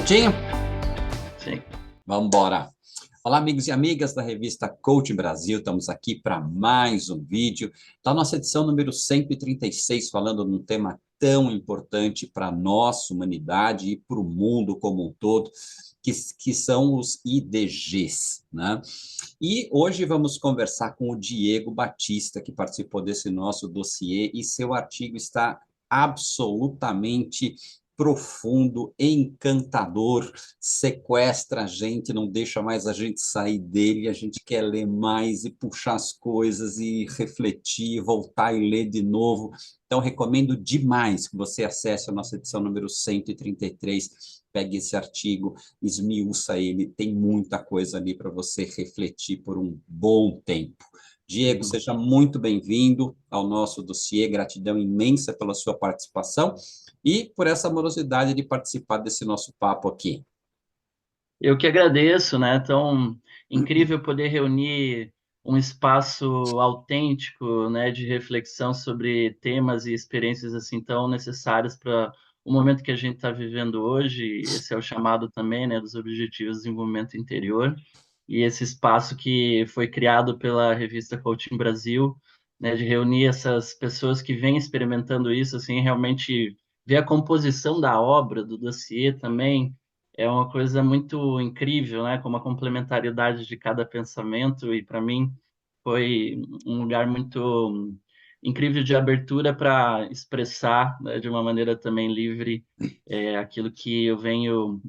Certinho? Sim. Vamos embora. Olá, amigos e amigas da revista Coaching Brasil. Estamos aqui para mais um vídeo da nossa edição número 136, falando de um tema tão importante para a nossa humanidade e para o mundo como um todo, que são os IDGs, né? E hoje vamos conversar com o Diego Batista, que participou desse nosso dossiê, e seu artigo está absolutamente profundo, encantador, sequestra a gente, não deixa mais a gente sair dele, a gente quer ler mais e puxar as coisas e refletir, voltar e ler de novo. Então, recomendo demais que você acesse a nossa edição número 133, pegue esse artigo, esmiuça ele, tem muita coisa ali para você refletir por um bom tempo. Diego, seja muito bem-vindo ao nosso dossiê, gratidão imensa pela sua participação e por essa amorosidade de participar desse nosso papo aqui. Eu que agradeço, né? Tão incrível poder reunir um espaço autêntico, né, de reflexão sobre temas e experiências assim tão necessários para o momento que a gente está vivendo hoje. Esse é o chamado também, né, dos Objetivos de Desenvolvimento Interior. E esse espaço que foi criado pela revista Coaching Brasil, né, de reunir essas pessoas que vêm experimentando isso, assim, realmente ver a composição da obra, do dossiê também é uma coisa muito incrível, né? Como a complementariedade de cada pensamento, e para mim foi um lugar muito incrível de abertura para expressar, né, de uma maneira também livre, aquilo que eu venho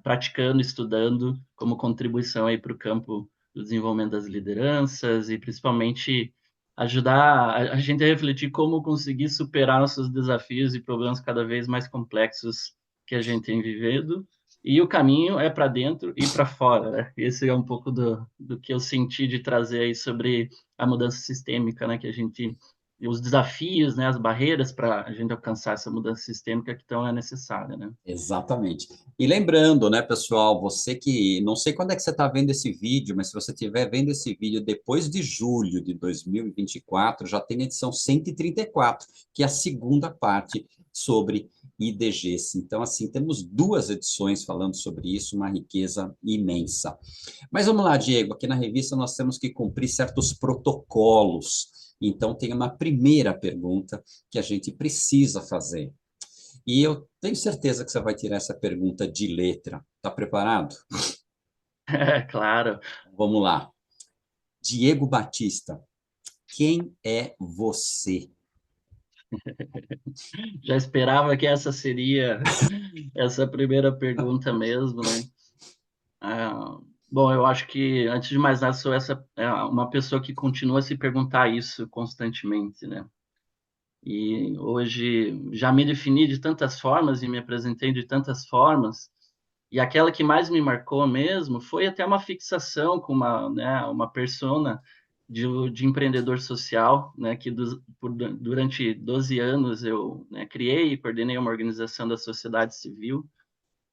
praticando, estudando, como contribuição aí para o campo do desenvolvimento das lideranças e principalmente ajudar a gente a refletir como conseguir superar nossos desafios e problemas cada vez mais complexos que a gente tem vivido. E o caminho é para dentro e para fora, né? Esse é um pouco do que eu senti de trazer aí sobre a mudança sistêmica, né? Que a gente, os desafios, né? As barreiras para a gente alcançar essa mudança sistêmica que tão é necessária, né? Exatamente. E lembrando, né, pessoal, você que, não sei quando é que você está vendo esse vídeo, mas se você estiver vendo esse vídeo depois de julho de 2024, já tem a edição 134, que é a segunda parte sobre IDGs. Então, assim, temos duas edições falando sobre isso, uma riqueza imensa. Mas vamos lá, Diego, aqui na revista nós temos que cumprir certos protocolos. Então, tem uma primeira pergunta que a gente precisa fazer. E eu tenho certeza que você vai tirar essa pergunta de letra. Está preparado? É claro. Vamos lá. Diego Batista, quem é você? Já esperava que essa seria essa primeira pergunta mesmo, né? Ah, bom, eu acho que, antes de mais nada, sou uma pessoa que continua a se perguntar isso constantemente, né? E hoje já me defini de tantas formas e me apresentei de tantas formas, e aquela que mais me marcou mesmo foi até uma fixação com uma persona de empreendedor social, né, que durante 12 anos eu, né, criei e coordenei uma organização da sociedade civil,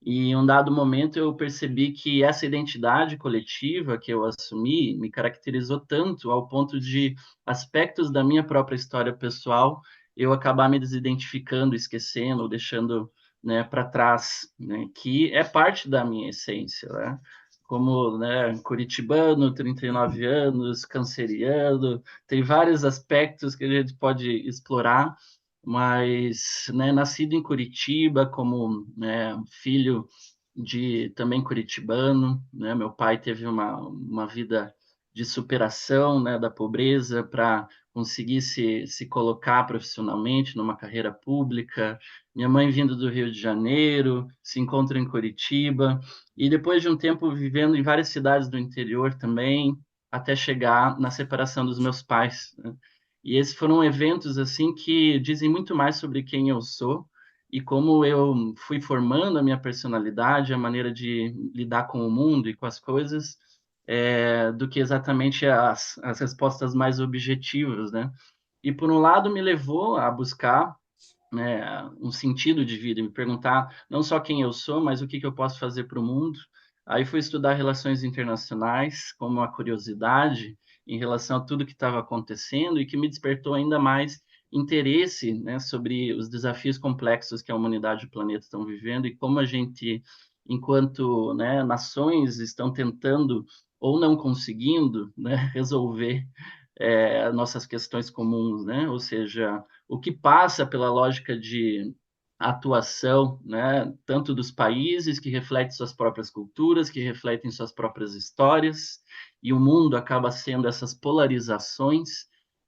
e em um dado momento eu percebi que essa identidade coletiva que eu assumi me caracterizou tanto ao ponto de aspectos da minha própria história pessoal eu acabar me desidentificando, esquecendo, ou deixando, né, para trás, né, que é parte da minha essência, né? Como, né, curitibano, 39 anos, canceriano, tem vários aspectos que a gente pode explorar, mas, né, nascido em Curitiba, como, né, filho de também curitibano, né, meu pai teve uma vida de superação, né, da pobreza para conseguir se colocar profissionalmente numa carreira pública. Minha mãe vindo do Rio de Janeiro, se encontra em Curitiba, e depois de um tempo vivendo em várias cidades do interior também, até chegar na separação dos meus pais, né? E esses foram eventos assim que dizem muito mais sobre quem eu sou e como eu fui formando a minha personalidade, a maneira de lidar com o mundo e com as coisas, do que exatamente as respostas mais objetivas, né? E por um lado me levou a buscar, né, um sentido de vida, me perguntar não só quem eu sou, mas o que eu posso fazer para o mundo. Aí fui estudar relações internacionais como uma curiosidade em relação a tudo que estava acontecendo e que me despertou ainda mais interesse, né, sobre os desafios complexos que a humanidade e o planeta estão vivendo e como a gente enquanto, né, nações estão tentando ou não conseguindo, né, resolver nossas questões comuns, né? Ou seja, o que passa pela lógica de atuação, né, tanto dos países que refletem suas próprias culturas, que refletem suas próprias histórias, e o mundo acaba sendo essas polarizações,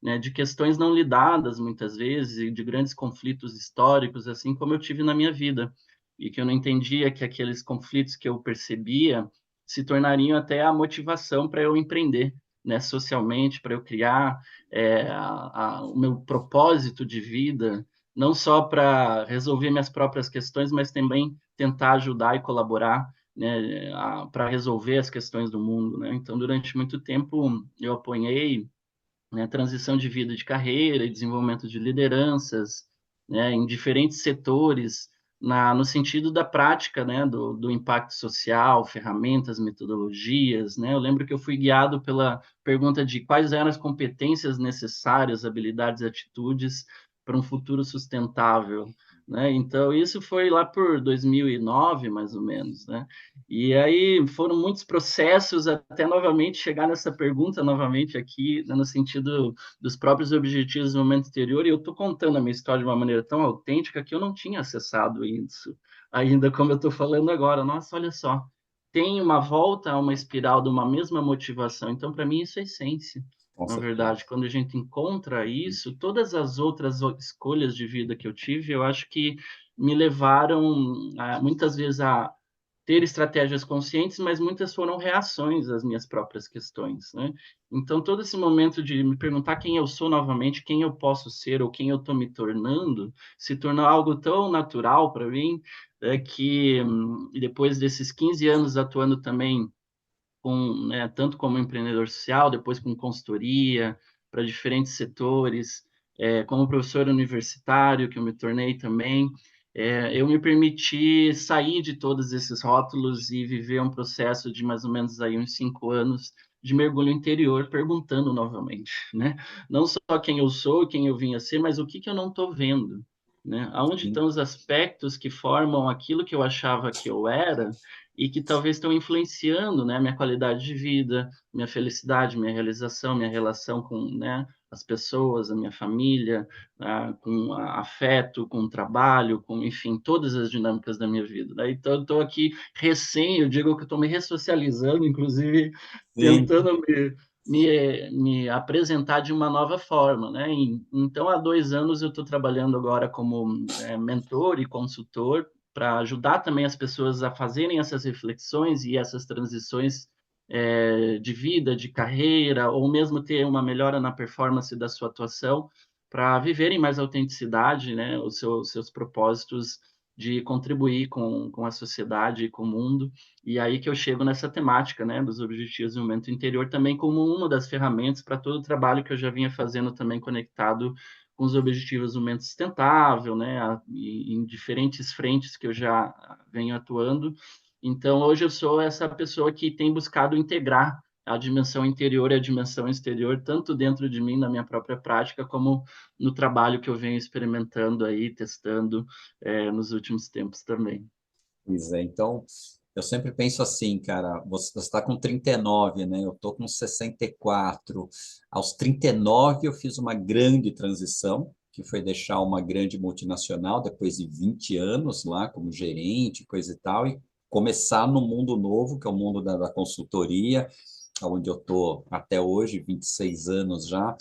né, de questões não lidadas muitas vezes e de grandes conflitos históricos, assim como eu tive na minha vida, e que eu não entendia que aqueles conflitos que eu percebia se tornariam até a motivação para eu empreender, né, socialmente, para eu criar o meu propósito de vida, não só para resolver minhas próprias questões, mas também tentar ajudar e colaborar, né, para resolver as questões do mundo, né? Então, durante muito tempo, eu apoiei, né, transição de vida de carreira e desenvolvimento de lideranças, né, em diferentes setores, no sentido da prática, né, do impacto social, ferramentas, metodologias, né? Eu lembro que eu fui guiado pela pergunta de quais eram as competências necessárias, habilidades e atitudes para um futuro sustentável, né? Então, isso foi lá por 2009, mais ou menos, né? E aí foram muitos processos até novamente chegar nessa pergunta novamente aqui, né, no sentido dos próprios objetivos do momento anterior, e eu estou contando a minha história de uma maneira tão autêntica que eu não tinha acessado isso ainda como eu estou falando agora. Nossa, olha só, tem uma volta a uma espiral de uma mesma motivação. Então, para mim, isso é essência. Com Na certeza. verdade, quando a gente encontra isso, todas as outras escolhas de vida que eu tive, eu acho que me levaram muitas vezes a ter estratégias conscientes, mas muitas foram reações às minhas próprias questões, né? Então, todo esse momento de me perguntar quem eu sou novamente, quem eu posso ser ou quem eu estou me tornando, se tornou algo tão natural para mim, que depois desses 15 anos atuando também né, tanto como empreendedor social, depois com consultoria para diferentes setores, como professor universitário, que eu me tornei também, eu me permiti sair de todos esses rótulos e viver um processo de mais ou menos aí uns 5 anos de mergulho interior, perguntando novamente, né? Não só quem eu sou, quem eu vim a ser, mas o que eu não estou vendo, né? Aonde Sim. estão os aspectos que formam aquilo que eu achava que eu era e que talvez estão influenciando, né, minha qualidade de vida, minha felicidade, minha realização, minha relação com, né, as pessoas, a minha família, com afeto, com trabalho, com, enfim, todas as dinâmicas da minha vida. Daí então, eu estou aqui recém, eu digo que eu estou me ressocializando, inclusive Sim. tentando me apresentar de uma nova forma, né? Então, há 2 anos eu estou trabalhando agora como mentor e consultor para ajudar também as pessoas a fazerem essas reflexões e essas transições de vida, de carreira, ou mesmo ter uma melhora na performance da sua atuação, para viverem mais autenticidade, né, seus propósitos de contribuir com a sociedade e com o mundo. E aí que eu chego nessa temática, né, dos objetivos do momento interior, também como uma das ferramentas para todo o trabalho que eu já vinha fazendo também conectado com os objetivos do momento sustentável, né, em diferentes frentes que eu já venho atuando. Então, hoje eu sou essa pessoa que tem buscado integrar a dimensão interior e a dimensão exterior, tanto dentro de mim, na minha própria prática, como no trabalho que eu venho experimentando aí, testando nos últimos tempos também. Pois é, então, eu sempre penso assim, cara, você está com 39, né? Eu estou com 64. Aos 39 eu fiz uma grande transição, que foi deixar uma grande multinacional, depois de 20 anos lá como gerente, coisa e tal, e começar no mundo novo, que é o mundo da consultoria, onde eu estou até hoje, 26 anos já.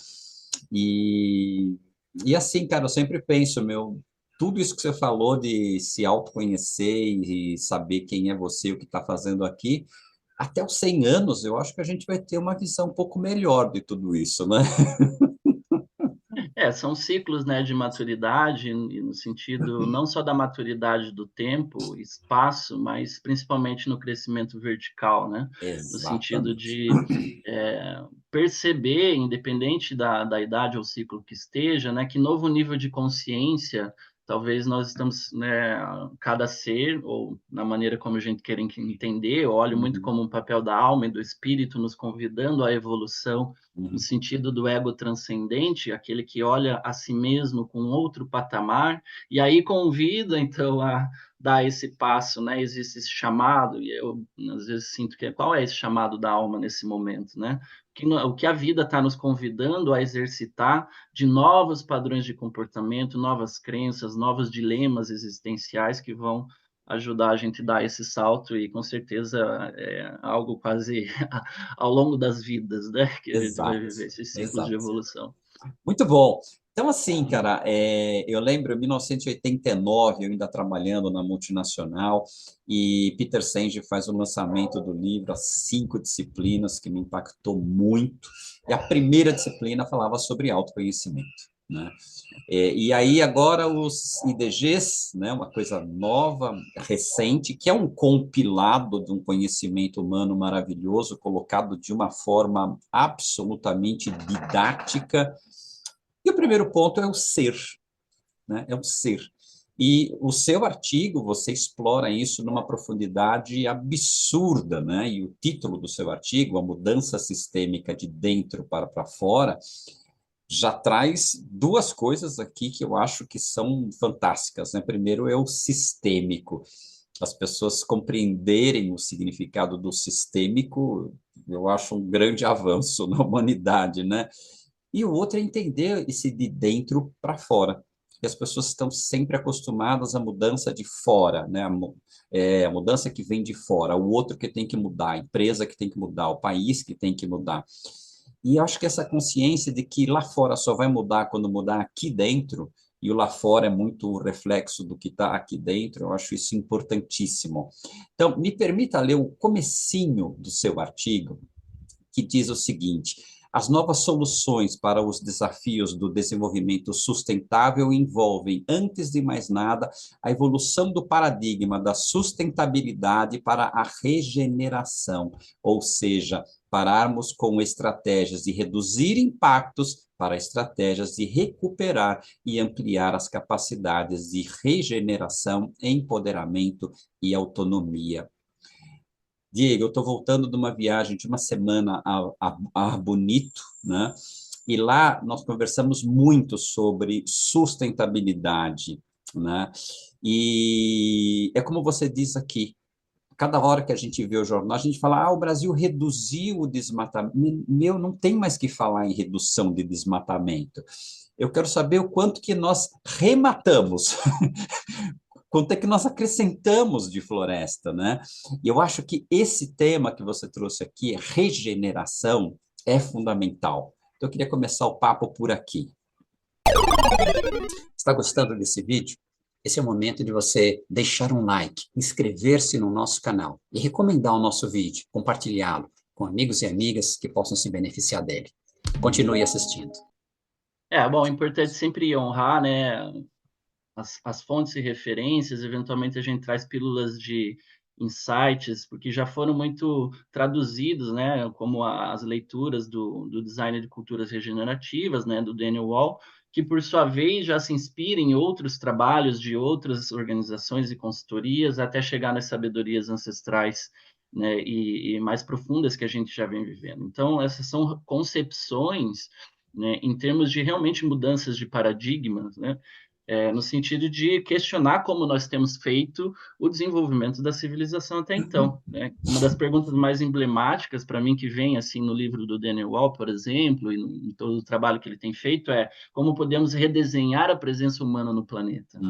E, e assim, cara, eu sempre penso, meu, tudo isso que você falou de se autoconhecer e saber quem é você, o que está fazendo aqui, até os 100 anos, eu acho que a gente vai ter uma visão um pouco melhor de tudo isso, né? São ciclos, né, de maturidade, e no sentido não só da maturidade do tempo, espaço, mas principalmente no crescimento vertical, né? No sentido Exatamente. de perceber, independente da idade ou ciclo que esteja, né, que novo nível de consciência talvez nós estamos, né, cada ser, ou na maneira como a gente quer entender, eu olho muito Uhum, como um papel da alma e do espírito nos convidando à evolução no uhum, sentido do ego transcendente, aquele que olha a si mesmo com outro patamar, e aí convida, então, a dar esse passo, né? Existe esse chamado, e eu às vezes sinto que qual é esse chamado da alma nesse momento, né? O que a vida está nos convidando a exercitar de novos padrões de comportamento, novas crenças, novos dilemas existenciais que vão ajudar a gente a dar esse salto e com certeza é algo quase ao longo das vidas, né? Que a gente vai Exato, viver esses ciclos de exato. evolução. Muito bom. Então, assim, cara, eu lembro em 1989, eu ainda trabalhando na multinacional, e Peter Senge faz o lançamento do livro As 5 Disciplinas, que me impactou muito. E a primeira disciplina falava sobre autoconhecimento, né? E aí, agora, os IDGs, né, uma coisa nova, recente, que é um compilado de um conhecimento humano maravilhoso, colocado de uma forma absolutamente didática. E o primeiro ponto é o ser, né? É o ser. E o seu artigo, você explora isso numa profundidade absurda, né? E o título do seu artigo, A Mudança Sistêmica de Dentro para Fora, já traz duas coisas aqui que eu acho que são fantásticas, né? Primeiro é o sistêmico. As pessoas compreenderem o significado do sistêmico, eu acho um grande avanço na humanidade, né? E o outro é entender esse de dentro para fora. E as pessoas estão sempre acostumadas à mudança de fora, né? A mudança que vem de fora, o outro que tem que mudar, a empresa que tem que mudar, o país que tem que mudar. E eu acho que essa consciência de que lá fora só vai mudar quando mudar aqui dentro, e o lá fora é muito o reflexo do que está aqui dentro, eu acho isso importantíssimo. Então, me permita ler o comecinho do seu artigo, que diz o seguinte: as novas soluções para os desafios do desenvolvimento sustentável envolvem, antes de mais nada, a evolução do paradigma da sustentabilidade para a regeneração, ou seja, pararmos com estratégias de reduzir impactos para estratégias de recuperar e ampliar as capacidades de regeneração, empoderamento e autonomia. Diego, eu estou voltando de uma viagem de uma semana a Bonito, né? E lá nós conversamos muito sobre sustentabilidade, né? E é como você diz aqui, cada hora que a gente vê o jornal, a gente fala, o Brasil reduziu o desmatamento. Meu, não tem mais que falar em redução de desmatamento. Eu quero saber o quanto que nós rematamos, quanto é que nós acrescentamos de floresta, né? E eu acho que esse tema que você trouxe aqui, regeneração, é fundamental. Então, eu queria começar o papo por aqui. Está gostando desse vídeo? Esse é o momento de você deixar um like, inscrever-se no nosso canal e recomendar o nosso vídeo, compartilhá-lo com amigos e amigas que possam se beneficiar dele. Continue assistindo. Bom, é importante sempre honrar, né, as fontes e referências, eventualmente a gente traz pílulas de insights, porque já foram muito traduzidos, né, como as leituras do Design de Culturas Regenerativas, né, do Daniel Wall, que por sua vez já se inspira em outros trabalhos de outras organizações e consultorias, até chegar nas sabedorias ancestrais, né, e mais profundas que a gente já vem vivendo. Então, essas são concepções, né, em termos de realmente mudanças de paradigmas, né, no sentido de questionar como nós temos feito o desenvolvimento da civilização até então, né? Uma das perguntas mais emblemáticas para mim que vem assim no livro do Daniel Wall, por exemplo, e em todo o trabalho que ele tem feito é como podemos redesenhar a presença humana no planeta,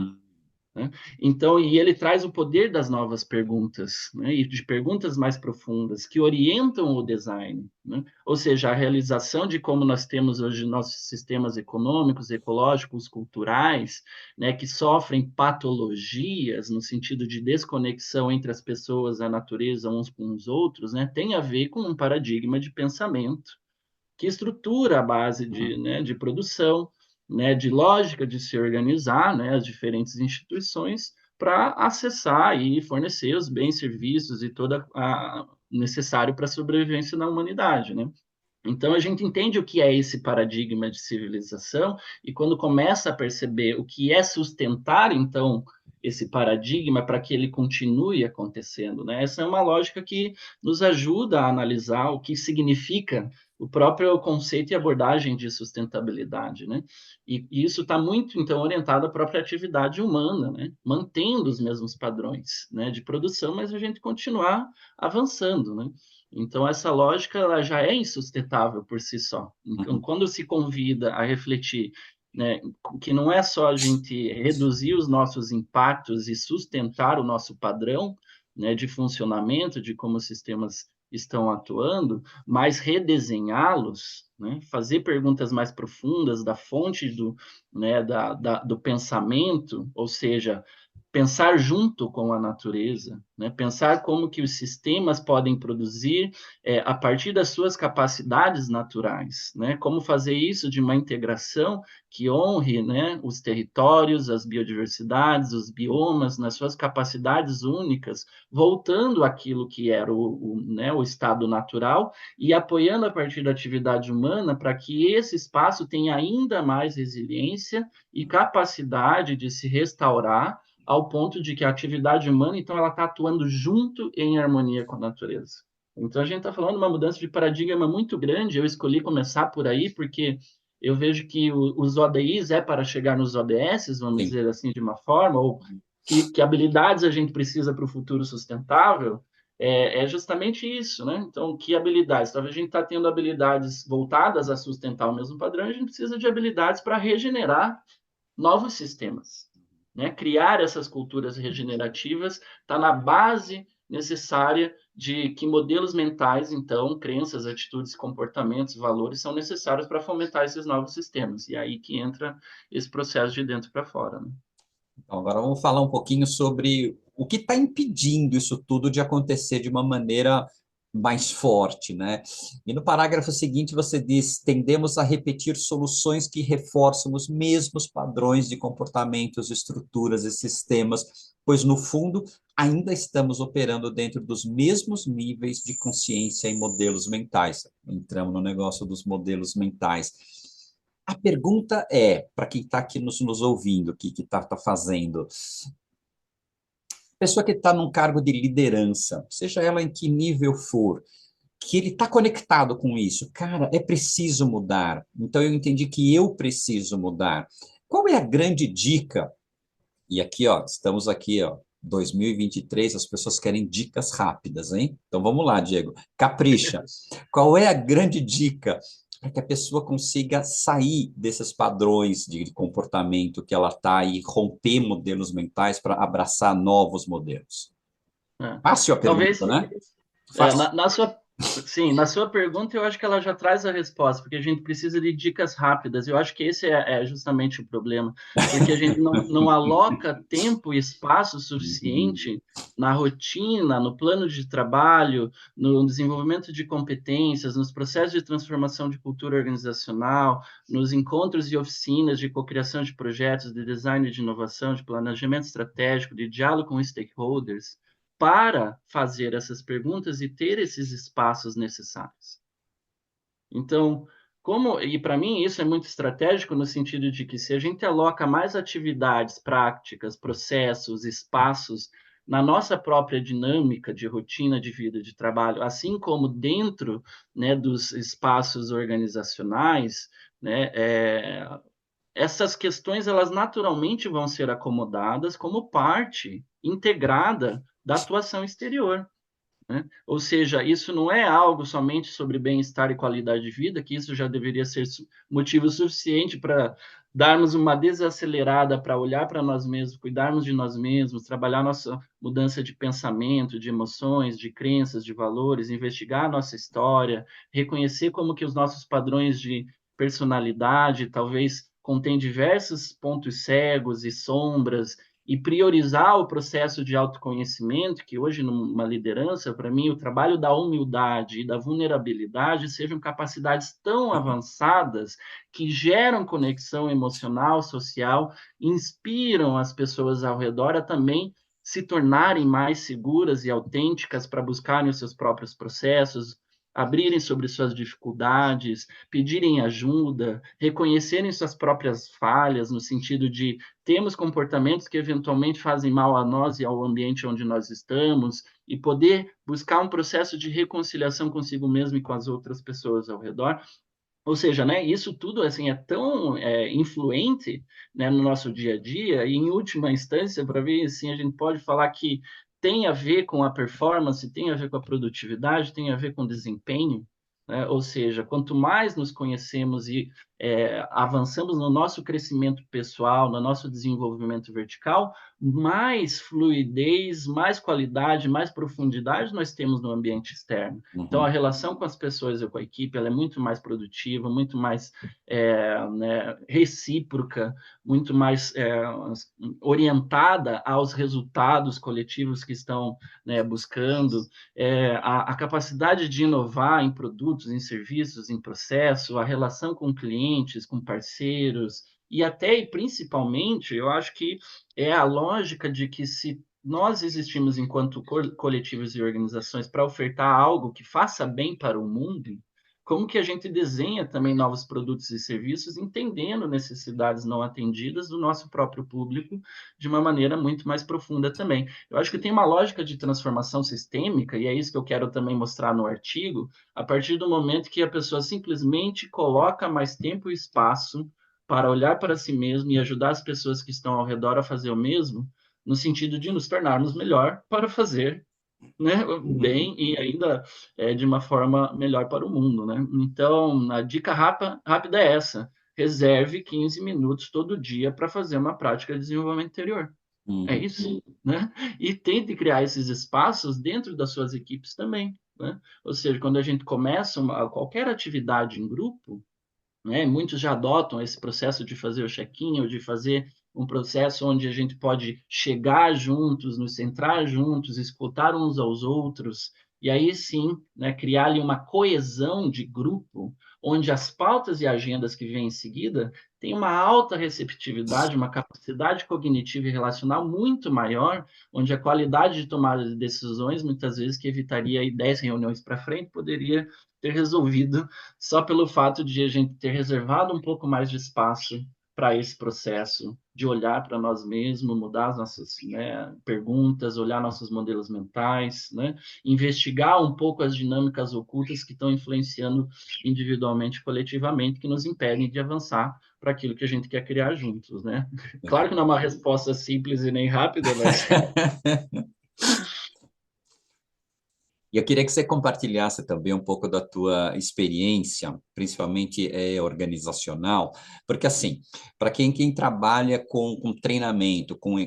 né? Então, e ele traz o poder das novas perguntas, né? E de perguntas mais profundas que orientam o design, né? Ou seja, a realização de como nós temos hoje nossos sistemas econômicos, ecológicos, culturais, né? Que sofrem patologias no sentido de desconexão entre as pessoas, a natureza, uns com os outros, né? Tem a ver com um paradigma de pensamento que estrutura a base de produção, né, de lógica de se organizar, né, as diferentes instituições para acessar e fornecer os bens, serviços e toda a necessário para a sobrevivência da humanidade, né? Então a gente entende o que é esse paradigma de civilização e quando começa a perceber o que é sustentar então esse paradigma para que ele continue acontecendo, né? Essa é uma lógica que nos ajuda a analisar o que significa o próprio conceito e abordagem de sustentabilidade, né? E isso está muito, então, orientado à própria atividade humana, né? Mantendo os mesmos padrões, né, de produção, mas a gente continuar avançando, né? Então, essa lógica ela já é insustentável por si só. Então, Uhum. quando se convida a refletir, né, que não é só a gente reduzir os nossos impactos e sustentar o nosso padrão, né, de funcionamento, de como os sistemas estão atuando, mas redesenhá-los, né, fazer perguntas mais profundas da fonte né, do pensamento, ou seja, pensar junto com a natureza, né? Pensar como que os sistemas podem produzir a partir das suas capacidades naturais, né? Como fazer isso de uma integração que honre, né, os territórios, as biodiversidades, os biomas nas suas capacidades únicas, voltando àquilo que era né, o estado natural e apoiando a partir da atividade humana para que esse espaço tenha ainda mais resiliência e capacidade de se restaurar ao ponto de que a atividade humana, então, ela está atuando junto em harmonia com a natureza. Então, a gente está falando de uma mudança de paradigma muito grande. Eu escolhi começar por aí porque eu vejo que os ODIs é para chegar nos ODS, vamos Sim. dizer assim, de uma forma, ou que habilidades a gente precisa para o futuro sustentável, é justamente isso, né? Então, que habilidades? Talvez a gente está tendo habilidades voltadas a sustentar o mesmo padrão, a gente precisa de habilidades para regenerar novos sistemas, né? Criar essas culturas regenerativas está na base necessária de que modelos mentais, então, crenças, atitudes, comportamentos, valores são necessários para fomentar esses novos sistemas. E aí que entra esse processo de dentro para fora, né? Então, agora vamos falar um pouquinho sobre o que está impedindo isso tudo de acontecer de uma maneira mais forte, né? E no parágrafo seguinte você diz: tendemos a repetir soluções que reforçam os mesmos padrões de comportamentos, estruturas e sistemas, pois no fundo ainda estamos operando dentro dos mesmos níveis de consciência e modelos mentais. Entramos no negócio dos modelos mentais. A pergunta é, para quem está aqui nos ouvindo, que está fazendo, pessoa que está num cargo de liderança, seja ela em que nível for, que ele está conectado com isso, cara, é preciso mudar. Então eu entendi que eu preciso mudar. Qual é a grande dica? E aqui, ó, estamos aqui, ó, 2023, as pessoas querem dicas rápidas, hein? Então vamos lá, Diego. Capricha. Qual é a grande dica para que a pessoa consiga sair desses padrões de comportamento que ela está e romper modelos mentais para abraçar novos modelos? É. Fácil a Talvez pergunta, né? É, Fácil. sim, na sua pergunta eu acho que ela já traz a resposta, porque a gente precisa de dicas rápidas. Eu acho que esse é justamente o problema, porque a gente não aloca tempo e espaço Uhum. suficiente na rotina, no plano de trabalho, no desenvolvimento de competências, nos processos de transformação de cultura organizacional, nos encontros e oficinas de cocriação de projetos, de design de inovação, de planejamento estratégico, de diálogo com stakeholders para fazer essas perguntas e ter esses espaços necessários. Então, e para mim isso é muito estratégico no sentido de que se a gente aloca mais atividades, práticas, processos, espaços na nossa própria dinâmica de rotina de vida, de trabalho, assim como dentro, né, dos espaços organizacionais, né, essas questões elas naturalmente vão ser acomodadas como parte integrada da atuação exterior, né? Ou seja, isso não é algo somente sobre bem-estar e qualidade de vida, que isso já deveria ser motivo suficiente para darmos uma desacelerada para olhar para nós mesmos, cuidarmos de nós mesmos, trabalhar nossa mudança de pensamento, de emoções, de crenças, de valores, investigar a nossa história, reconhecer como que os nossos padrões de personalidade talvez contêm diversos pontos cegos e sombras e priorizar o processo de autoconhecimento, que hoje, numa liderança, para mim, o trabalho da humildade e da vulnerabilidade sejam capacidades tão avançadas que geram conexão emocional, social, inspiram as pessoas ao redor a também se tornarem mais seguras e autênticas para buscarem os seus próprios processos, abrirem sobre suas dificuldades, pedirem ajuda, reconhecerem suas próprias falhas, no sentido de termos comportamentos que eventualmente fazem mal a nós e ao ambiente onde nós estamos, e poder buscar um processo de reconciliação consigo mesmo e com as outras pessoas ao redor. Ou seja, né, isso tudo assim é tão influente, né, no nosso dia a dia, e em última instância, para mim, assim, a gente pode falar que tem a ver com a performance, tem a ver com a produtividade, tem a ver com desempenho, né? Ou seja, quanto mais nos conhecemos e avançamos no nosso crescimento pessoal, no nosso desenvolvimento vertical, mais fluidez, mais qualidade, mais profundidade nós temos no ambiente externo. Então, a Uhum. relação com as pessoas e com a equipe ela é muito mais produtiva, muito mais né, recíproca, muito mais orientada aos resultados coletivos que estão, né, buscando. A capacidade de inovar em produtos, em serviços, em processo, a relação com clientes, com parceiros, e até e principalmente, eu acho que é a lógica de que se nós existimos enquanto coletivos e organizações para ofertar algo que faça bem para o mundo, como que a gente desenha também novos produtos e serviços, entendendo necessidades não atendidas do nosso próprio público de uma maneira muito mais profunda também. Eu acho que tem uma lógica de transformação sistêmica, e é isso que eu quero também mostrar no artigo, a partir do momento que a pessoa simplesmente coloca mais tempo e espaço para olhar para si mesmo e ajudar as pessoas que estão ao redor a fazer o mesmo, no sentido de nos tornarmos melhor para fazer, né, Uhum. bem e ainda de uma forma melhor para o mundo, né? Então, a dica rápida é essa: reserve 15 minutos todo dia para fazer uma prática de desenvolvimento interior. É Uhum. isso, né? E tente criar esses espaços dentro das suas equipes também, né? Ou seja, quando a gente começa qualquer atividade em grupo, né? Muitos já adotam esse processo de fazer o check-in ou de fazer um processo onde a gente pode chegar juntos, nos centrar juntos, escutar uns aos outros, e aí sim, né, criar ali uma coesão de grupo, onde as pautas e agendas que vêm em seguida têm uma alta receptividade, uma capacidade cognitiva e relacional muito maior, onde a qualidade de tomada de decisões, muitas vezes, que evitaria aí 10 reuniões para frente, poderia ter resolvido só pelo fato de a gente ter reservado um pouco mais de espaço para esse processo de olhar para nós mesmos, mudar as nossas, né, perguntas, olhar nossos modelos mentais, né, investigar um pouco as dinâmicas ocultas que estão influenciando individualmente e coletivamente, que nos impedem de avançar para aquilo que a gente quer criar juntos, né? Claro que Legal. não é uma resposta simples e nem rápida, mas E eu queria que você compartilhasse também um pouco da tua experiência, principalmente organizacional, porque assim, para quem trabalha com treinamento, com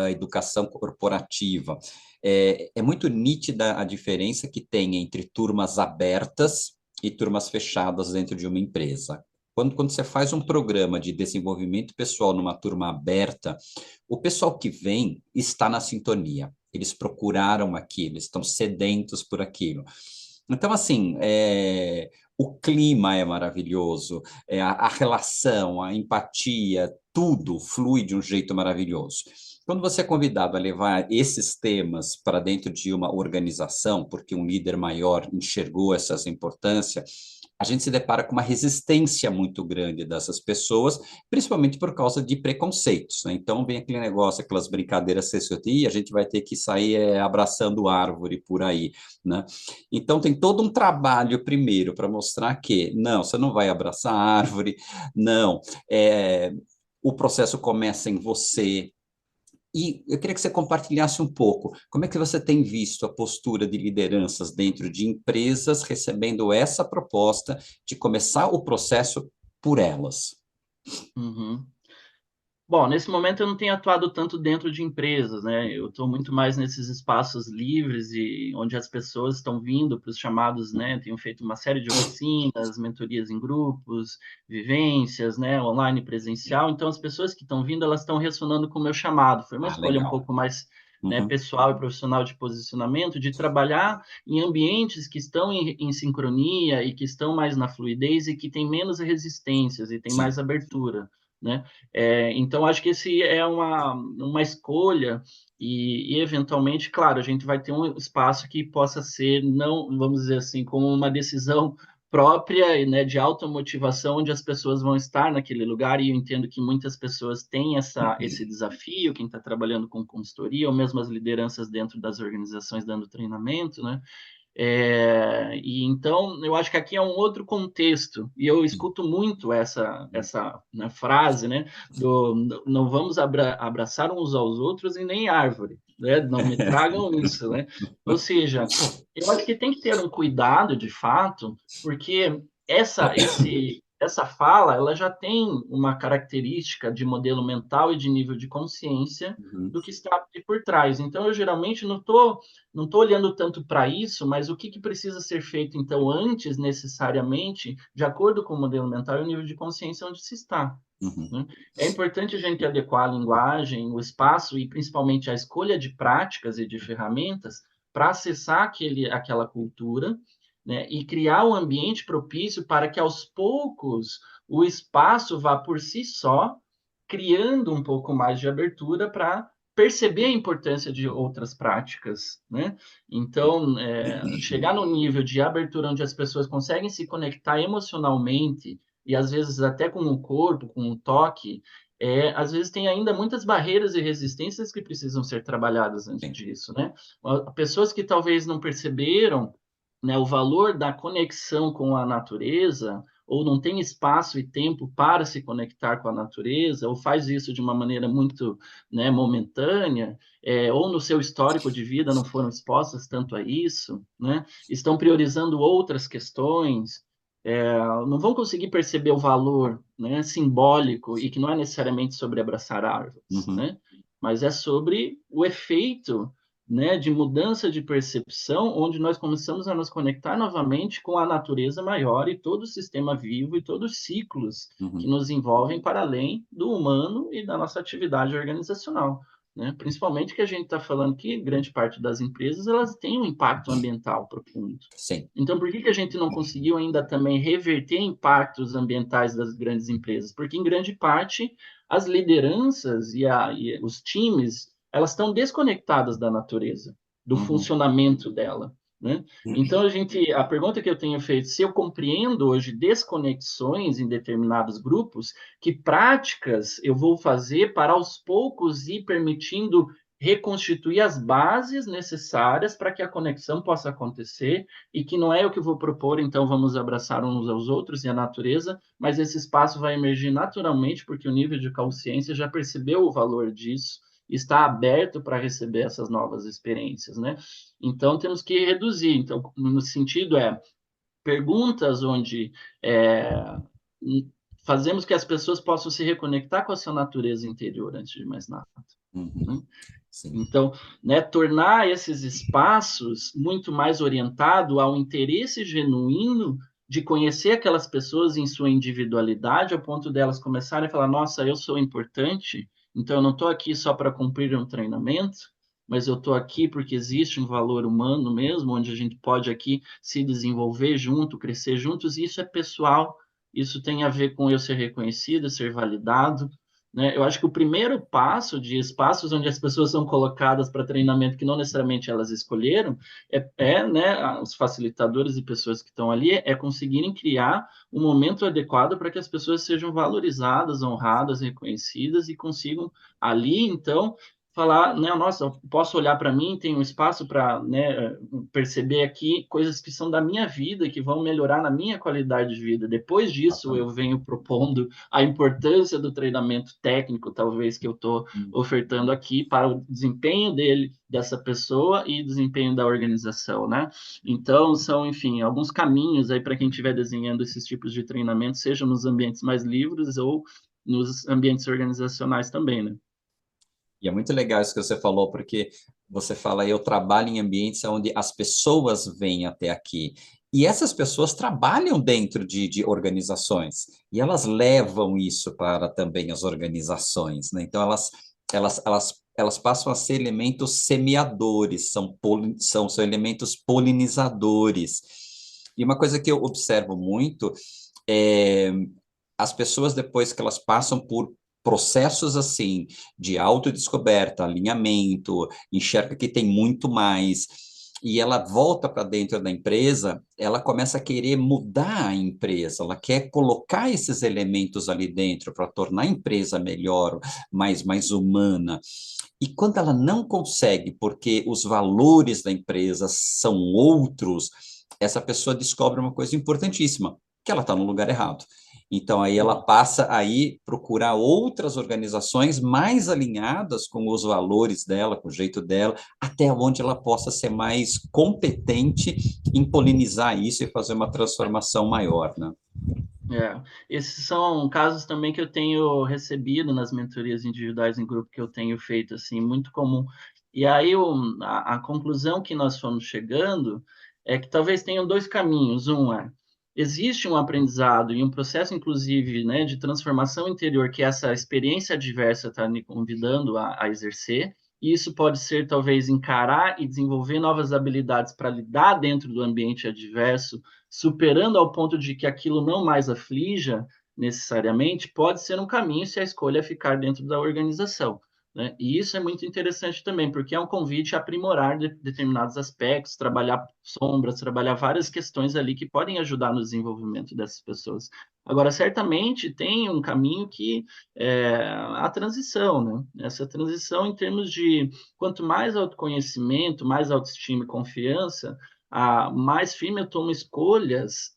educação corporativa, é muito nítida a diferença que tem entre turmas abertas e turmas fechadas dentro de uma empresa. Quando você faz um programa de desenvolvimento pessoal numa turma aberta, o pessoal que vem está na sintonia. Eles procuraram aquilo, estão sedentos por aquilo. Então, assim, o clima é maravilhoso, a relação, a empatia, tudo flui de um jeito maravilhoso. Quando você é convidado a levar esses temas para dentro de uma organização, porque um líder maior enxergou essa importância, a gente se depara com uma resistência muito grande dessas pessoas, principalmente por causa de preconceitos, né? Então vem aquele negócio, aquelas brincadeiras CCTI, a gente vai ter que sair abraçando árvore por aí, né? Então tem todo um trabalho primeiro para mostrar que não, você não vai abraçar árvore, não, o processo começa em você. E eu queria que você compartilhasse um pouco, como é que você tem visto a postura de lideranças dentro de empresas recebendo essa proposta de começar o processo por elas? uhum. Bom, nesse momento eu não tenho atuado tanto dentro de empresas, né? Eu estou muito mais nesses espaços livres e onde as pessoas estão vindo para os chamados, né? Tenho feito uma série de oficinas, mentorias em grupos, vivências, né? Online, presencial. Então, as pessoas que estão vindo, elas estão ressonando com o meu chamado. Foi uma Ah, escolha um legal. pouco mais, né, Uhum. pessoal e profissional de posicionamento, de trabalhar em ambientes que estão em sincronia e que estão mais na fluidez e que têm menos resistências e têm Sim. mais abertura. né? Então, acho que esse é uma escolha e, eventualmente, claro, a gente vai ter um espaço que possa ser, não, vamos dizer assim, como uma decisão própria, né, de automotivação, onde as pessoas vão estar naquele lugar, e eu entendo que muitas pessoas têm esse desafio, quem está trabalhando com consultoria, ou mesmo as lideranças dentro das organizações dando treinamento, né? E então eu acho que aqui é um outro contexto, e eu escuto muito essa né, frase, né, não vamos abraçar uns aos outros e nem árvore, né, não me tragam isso, né? Ou seja, eu acho que tem que ter um cuidado de fato, porque essa fala ela já tem uma característica de modelo mental e de nível de consciência Uhum. do que está por trás. Então eu geralmente não estou olhando tanto para isso, mas o que precisa ser feito, então, antes, necessariamente, de acordo com o modelo mental e o nível de consciência onde se está. Uhum. Né? É importante a gente adequar a linguagem, o espaço e, principalmente, a escolha de práticas e de ferramentas para acessar aquela cultura, né? E criar um ambiente propício para que, aos poucos, o espaço vá por si só, criando um pouco mais de abertura para perceber a importância de outras práticas, né? Então, chegar no nível de abertura onde as pessoas conseguem se conectar emocionalmente e às vezes até com o corpo, com o toque, às vezes tem ainda muitas barreiras e resistências que precisam ser trabalhadas antes Sim. disso, né? Pessoas que talvez não perceberam, né, o valor da conexão com a natureza, ou não tem espaço e tempo para se conectar com a natureza, ou faz isso de uma maneira muito, né, momentânea, ou no seu histórico de vida não foram expostas tanto a isso, né? Estão priorizando outras questões, não vão conseguir perceber o valor, né, simbólico, e que não é necessariamente sobre abraçar árvores, Uhum. né? Mas é sobre o efeito, né, de mudança de percepção, onde nós começamos a nos conectar novamente com a natureza maior e todo o sistema vivo e todos os ciclos que Uhum. nos envolvem para além do humano e da nossa atividade organizacional. Né? Principalmente que a gente está falando que grande parte das empresas elas têm um impacto ambiental profundo. Sim. Então, por que a gente não conseguiu ainda também reverter impactos ambientais das grandes empresas? Porque, em grande parte, as lideranças e os times, elas estão desconectadas da natureza, do Uhum. funcionamento dela, né? Então, a pergunta que eu tenho feito, se eu compreendo hoje desconexões em determinados grupos, que práticas eu vou fazer para, aos poucos, ir permitindo reconstituir as bases necessárias para que a conexão possa acontecer e que não é o que eu vou propor, então vamos abraçar uns aos outros e a natureza, mas esse espaço vai emergir naturalmente porque o nível de consciência já percebeu o valor disso, está aberto para receber essas novas experiências, né? Então temos que reduzir. Então, no sentido perguntas onde é, fazemos que as pessoas possam se reconectar com a sua natureza interior antes de mais nada. Uhum. Né? Sim. Então, né, tornar esses espaços muito mais orientado ao interesse genuíno de conhecer aquelas pessoas em sua individualidade, ao ponto delas começarem a falar: nossa, eu sou importante, então eu não estou aqui só para cumprir um treinamento, mas eu estou aqui porque existe um valor humano mesmo, onde a gente pode aqui se desenvolver junto, crescer juntos, e isso é pessoal, isso tem a ver com eu ser reconhecido, ser validado, né? Eu acho que o primeiro passo de espaços onde as pessoas são colocadas para treinamento que não necessariamente elas escolheram, né, os facilitadores e pessoas que estão ali, conseguirem criar um momento adequado para que as pessoas sejam valorizadas, honradas, reconhecidas e consigam ali, então, falar, né, nossa, eu posso olhar para mim, tem um espaço para, né, perceber aqui coisas que são da minha vida, que vão melhorar na minha qualidade de vida. Depois disso, eu Exatamente. venho propondo a importância do treinamento técnico, talvez, que eu estou Uhum. ofertando aqui para o desempenho dessa pessoa e desempenho da organização, né? Então, são, enfim, alguns caminhos aí para quem estiver desenhando esses tipos de treinamento, seja nos ambientes mais livres ou nos ambientes organizacionais também, né? E é muito legal isso que você falou, porque você fala, eu trabalho em ambientes onde as pessoas vêm até aqui. E essas pessoas trabalham dentro de organizações, e elas levam isso para também as organizações, né? Então, elas passam a ser elementos semeadores, são elementos polinizadores. E uma coisa que eu observo muito é as pessoas, depois que elas passam por processos assim, de autodescoberta, alinhamento, enxerga que tem muito mais, e ela volta para dentro da empresa, ela começa a querer mudar a empresa, ela quer colocar esses elementos ali dentro para tornar a empresa melhor, mais humana. E quando ela não consegue, porque os valores da empresa são outros, essa pessoa descobre uma coisa importantíssima, que ela está no lugar errado. Então, aí ela passa a ir procurar outras organizações mais alinhadas com os valores dela, com o jeito dela, até onde ela possa ser mais competente em polinizar isso e fazer uma transformação maior, né? É, esses são casos também que eu tenho recebido nas mentorias individuais em grupo que eu tenho feito, assim, muito comum. E aí a conclusão que nós fomos chegando é que talvez tenham dois caminhos. Um é, existe um aprendizado e um processo, inclusive, né, de transformação interior que essa experiência adversa está me convidando a exercer, e isso pode ser, talvez, encarar e desenvolver novas habilidades para lidar dentro do ambiente adverso, superando ao ponto de que aquilo não mais aflija necessariamente, pode ser um caminho se a escolha é ficar dentro da organização, né? E isso é muito interessante também, porque é um convite a aprimorar determinados aspectos, trabalhar sombras, trabalhar várias questões ali que podem ajudar no desenvolvimento dessas pessoas. Agora, certamente tem um caminho que é a transição, né? Essa transição em termos de quanto mais autoconhecimento, mais autoestima e confiança, mais firme eu tomo escolhas,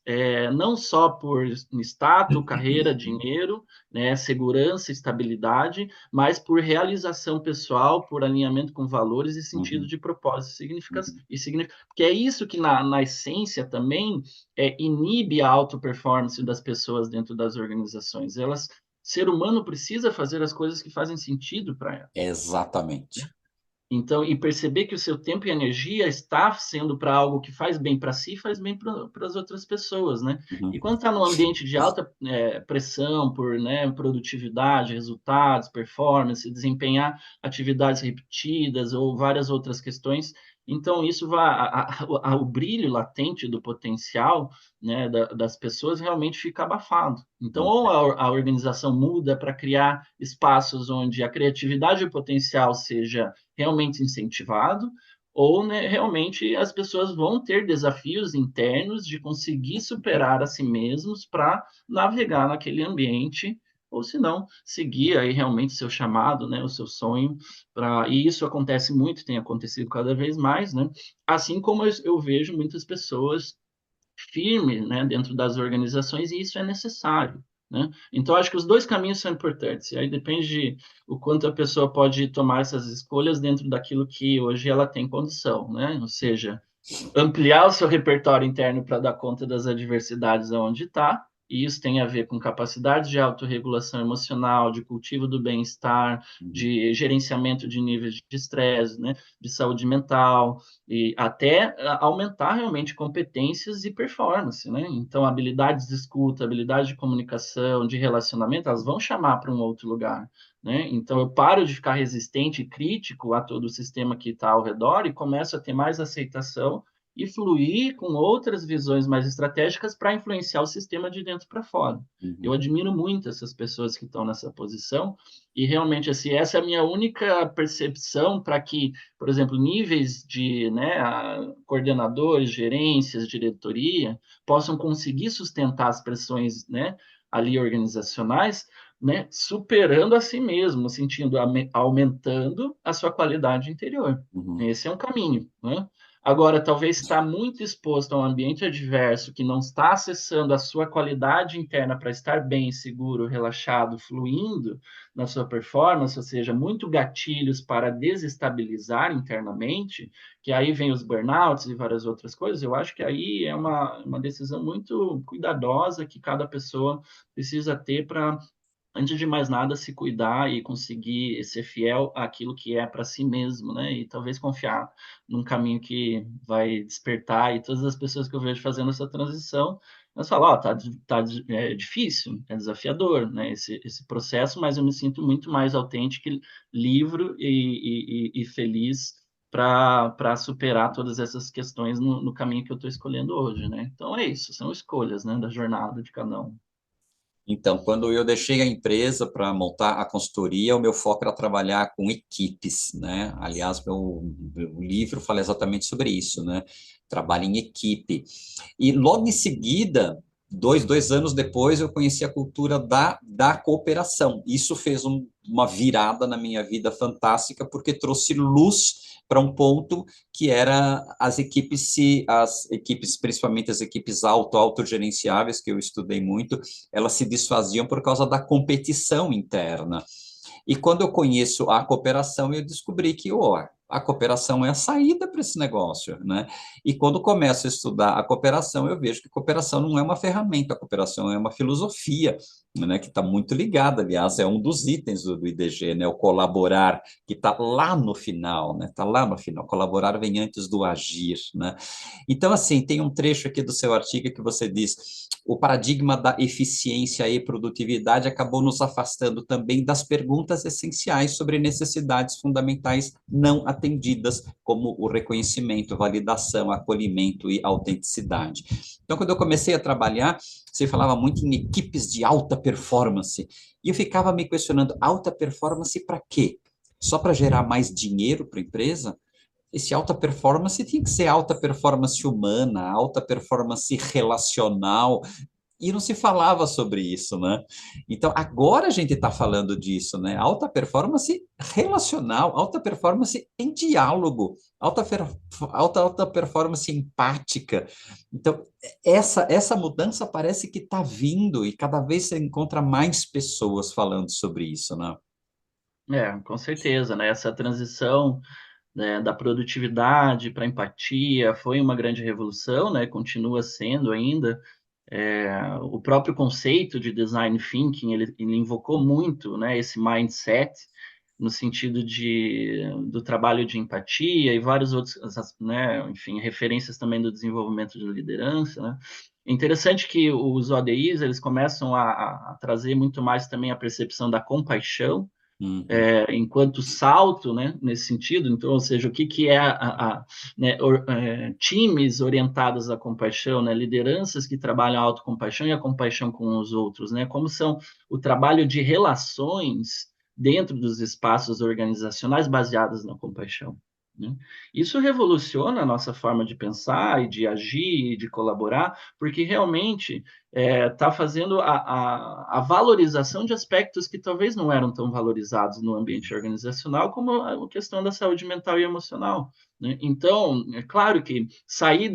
não só por status, carreira, dinheiro, né, segurança, estabilidade, mas por realização pessoal, por alinhamento com valores e sentido Uhum, de propósito uhum. porque é isso que na essência também inibe a auto-performance das pessoas dentro das organizações. Ser humano precisa fazer as coisas que fazem sentido para ela. Exatamente. Então, e perceber que o seu tempo e energia está sendo para algo que faz bem para si, faz bem para as outras pessoas, né? E Uhum, quando está num ambiente de alta pressão por, né, produtividade, resultados, performance, desempenhar atividades repetidas ou várias outras questões, então isso vai o brilho latente do potencial, né, das pessoas realmente fica abafado. Então, uhum. ou a organização muda para criar espaços onde a criatividade e o potencial seja realmente incentivado, ou né, realmente as pessoas vão ter desafios internos de conseguir superar a si mesmos para navegar naquele ambiente, ou se não, seguir aí realmente seu chamado, né, o seu sonho, e isso acontece muito, tem acontecido cada vez mais, né? Assim como eu vejo muitas pessoas firme, né, dentro das organizações, e isso é necessário, né? Então, acho que os dois caminhos são importantes, e aí depende de o quanto a pessoa pode tomar essas escolhas dentro daquilo que hoje ela tem condição, né? Ou seja, ampliar o seu repertório interno para dar conta das adversidades aonde está, e isso tem a ver com capacidade de autorregulação emocional, de cultivo do bem-estar, Uhum. de gerenciamento de níveis de estresse, né, de saúde mental, e até aumentar realmente competências e performance, né? Então, habilidades de escuta, habilidades de comunicação, de relacionamento, elas vão chamar para um outro lugar, né? Então, eu paro de ficar resistente e crítico a todo o sistema que está ao redor e começo a ter mais aceitação e fluir com outras visões mais estratégicas para influenciar o sistema de dentro para fora. Eu Uhum. admiro muito essas pessoas que estão nessa posição e realmente assim essa é a minha única percepção para que, por exemplo, níveis de, né, coordenadores, gerências, diretoria possam conseguir sustentar as pressões, né, ali organizacionais, né, superando a si mesmo, no sentido aumentando a sua qualidade interior. Uhum. Esse é um caminho, né? Agora, talvez estar muito exposto a um ambiente adverso que não está acessando a sua qualidade interna para estar bem, seguro, relaxado, fluindo na sua performance, ou seja, muito gatilhos para desestabilizar internamente, que aí vem os burnouts e várias outras coisas, eu acho que aí é uma decisão muito cuidadosa que cada pessoa precisa ter para antes de mais nada, se cuidar e conseguir ser fiel àquilo que é para si mesmo, né? E talvez confiar num caminho que vai despertar. E todas as pessoas que eu vejo fazendo essa transição, elas falam, ó, é difícil, é desafiador, né? Esse processo, mas eu me sinto muito mais autêntico, livre e feliz para superar todas essas questões no caminho que eu estou escolhendo hoje, né? Então é isso, são escolhas, né, da jornada de cada um. Então, quando eu deixei a empresa para montar a consultoria, o meu foco era trabalhar com equipes, né? Aliás, meu livro fala exatamente sobre isso, né? Trabalho em equipe. E logo em seguida, dois anos depois, eu conheci a cultura da cooperação. Isso fez uma virada na minha vida fantástica, porque trouxe luz para um ponto que era as equipes, principalmente as equipes autogerenciáveis, que eu estudei muito, elas se desfaziam por causa da competição interna. E quando eu conheço a cooperação, eu descobri que a cooperação é a saída para esse negócio, né? E quando começo a estudar a cooperação, eu vejo que a cooperação não é uma ferramenta, a cooperação é uma filosofia, né? Que está muito ligada, aliás, é um dos itens do IDG, né? O colaborar, que está lá no final, né? Está lá no final. Colaborar vem antes do agir, né? Então, assim, tem um trecho aqui do seu artigo que você diz: o paradigma da eficiência e produtividade acabou nos afastando também das perguntas essenciais sobre necessidades fundamentais não atendidas, como o reconhecimento, validação, acolhimento e autenticidade. Então, quando eu comecei a trabalhar, você falava muito em equipes de alta performance, e eu ficava me questionando: alta performance para quê? Só para gerar mais dinheiro para a empresa? Esse alta performance tinha que ser alta performance humana, alta performance relacional, e não se falava sobre isso, né? Então, agora a gente está falando disso, né? Alta performance relacional, alta performance em diálogo, alta performance empática. Então, essa mudança parece que está vindo e cada vez você encontra mais pessoas falando sobre isso, né? Com certeza, né? Essa transição, né, da produtividade para empatia foi uma grande revolução, né? Continua sendo ainda. O próprio conceito de design thinking, ele invocou muito, né, esse mindset no sentido do trabalho de empatia e vários outros, né, enfim, referências também do desenvolvimento de liderança, né? É interessante que os ODIs, eles começam a trazer muito mais também a percepção da compaixão, Uhum, enquanto salto, né, nesse sentido. Então, ou seja, o que, que é né, times orientados à compaixão, né, lideranças que trabalham a autocompaixão e a compaixão com os outros, né, como são o trabalho de relações dentro dos espaços organizacionais baseados na compaixão. Né? Isso revoluciona a nossa forma de pensar e de agir e de colaborar, porque realmente está fazendo a valorização de aspectos que talvez não eram tão valorizados no ambiente organizacional, como a questão da saúde mental e emocional. Né? Então, é claro que sair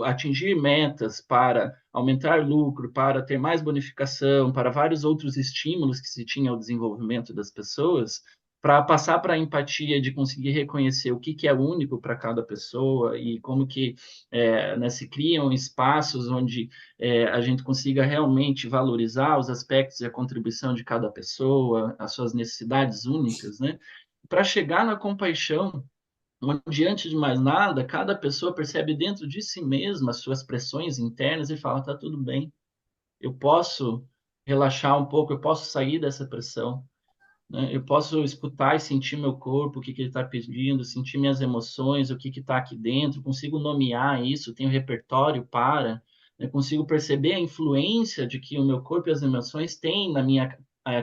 atingir metas para aumentar lucro, para ter mais bonificação, para vários outros estímulos que se tinha ao desenvolvimento das pessoas, para passar para a empatia de conseguir reconhecer o que, que é único para cada pessoa e como que né, se criam espaços onde a gente consiga realmente valorizar os aspectos e a contribuição de cada pessoa, as suas necessidades únicas, né? Para chegar na compaixão, onde, antes de mais nada, cada pessoa percebe dentro de si mesma as suas pressões internas e fala: tá tudo bem, eu posso relaxar um pouco, eu posso sair dessa pressão, né? Eu posso escutar e sentir meu corpo, o que que ele está pedindo, sentir minhas emoções, o que que está aqui dentro, consigo nomear isso, tenho repertório para, né? Consigo perceber a influência de que o meu corpo e as emoções têm na minha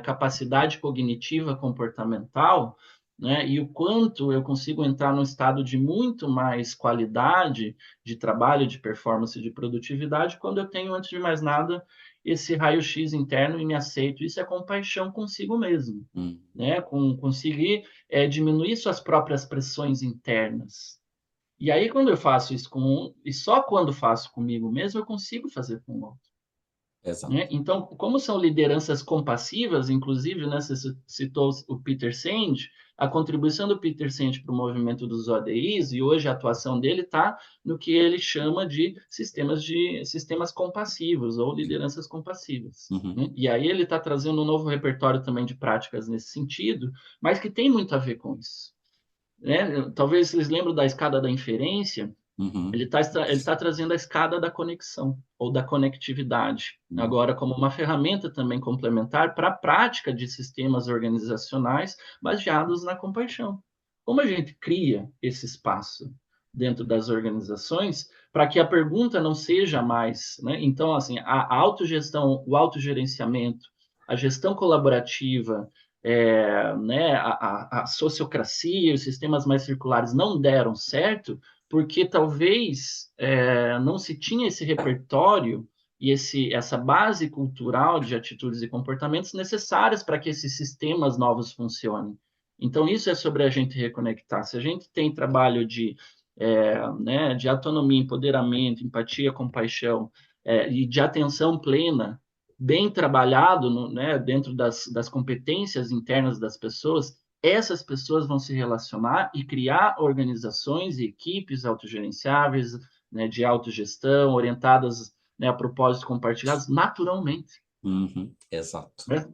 capacidade cognitiva comportamental, né? E o quanto eu consigo entrar num estado de muito mais qualidade de trabalho, de performance, de produtividade, quando eu tenho, antes de mais nada, esse raio-x interno e me aceito. Isso é compaixão consigo mesmo, uhum. né? Conseguir diminuir suas próprias pressões internas. E aí, quando eu faço isso com um, e só quando faço comigo mesmo, eu consigo fazer com o outro. Exato. Né? Então, como são lideranças compassivas, inclusive, né, você citou o Peter Senge, a contribuição do Peter Senge para o movimento dos ODIs, e hoje a atuação dele está no que ele chama de sistemas compassivos ou lideranças compassivas. Uhum, Né? E aí ele está trazendo um novo repertório também de práticas nesse sentido, mas que tem muito a ver com isso. Né? Talvez vocês lembram da escada da inferência. uhum, Ele tá trazendo a escada da conexão ou da conectividade, uhum. agora como uma ferramenta também complementar para a prática de sistemas organizacionais baseados na compaixão. Como a gente cria esse espaço dentro das organizações para que a pergunta não seja mais, né? Então, assim, a autogestão, o autogerenciamento, a gestão colaborativa, né, a sociocracia, os sistemas mais circulares não deram certo, porque talvez não se tinha esse repertório e essa base cultural de atitudes e comportamentos necessárias para que esses sistemas novos funcionem. Então, isso é sobre a gente reconectar. Se a gente tem trabalho né, de autonomia, empoderamento, empatia, compaixão e de atenção plena, bem trabalhado né, dentro das competências internas das pessoas, essas pessoas vão se relacionar e criar organizações e equipes autogerenciáveis, né, de autogestão, orientadas, né, a propósitos compartilhados, naturalmente. Uhum, exato. Né?